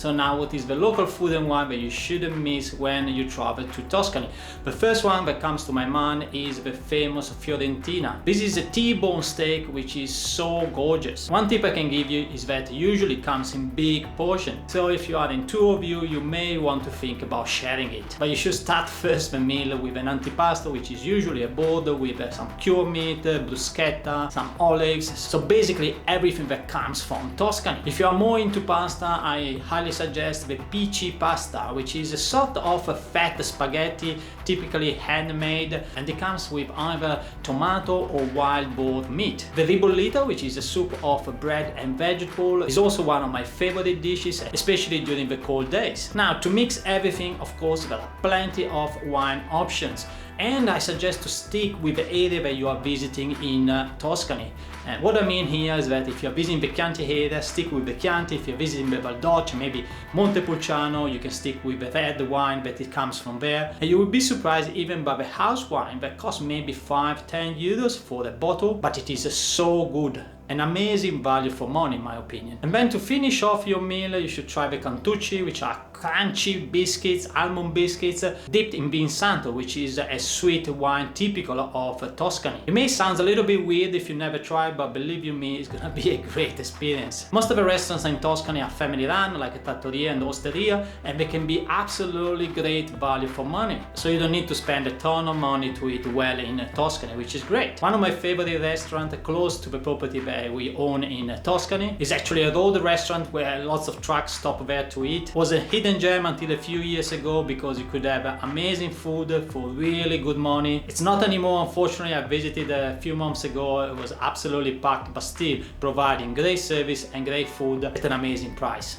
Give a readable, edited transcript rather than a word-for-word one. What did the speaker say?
So now what is the local food and wine that you shouldn't miss when you travel to Tuscany? The first one that comes to my mind is the famous Fiorentina. This is a T-bone steak which is so gorgeous. One tip I can give you is that it usually comes in big portions. So if you are in two of you, you may want to think about sharing it. But you should start first the meal with an antipasto, which is usually a board with some cured meat, bruschetta, some olives. So basically everything that comes from Tuscany. If you are more into pasta, I highly suggest the PC pasta, which is a sort of a fat spaghetti, typically handmade, and it comes with either tomato or wild boar meat. The ribollita, which is a soup of bread and vegetable, is also one of my favorite dishes, especially during the cold days. Now, to mix everything, of course, there are plenty of wine options. And I suggest to stick with the area that you are visiting in Tuscany. And what I mean here is that if you're visiting the Chianti area, stick with the Chianti. If you're visiting the Valdoccia, maybe Montepulciano, you can stick with the red wine that it comes from there. And you will be surprised even by the house wine that costs maybe 5-10 euros for a bottle, but it is so good. An amazing value for money, in my opinion. And then to finish off your meal, you should try the cantucci, which are crunchy biscuits, almond biscuits, dipped in vin santo, which is a sweet wine typical of Tuscany. It may sound a little bit weird if you never tried, but believe you me, it's gonna be a great experience. Most of the restaurants in Tuscany are family run, like a trattoria and osteria, and they can be absolutely great value for money. So you don't need to spend a ton of money to eat well in Tuscany, which is great. One of my favorite restaurants close to the property that we own in Tuscany is actually a road restaurant where lots of trucks stop there to eat. It was a hidden gem until a few years ago because you could have amazing food for really good money. It's not anymore, unfortunately. I visited a few months ago. It was absolutely packed, but still providing great service and great food at an amazing price.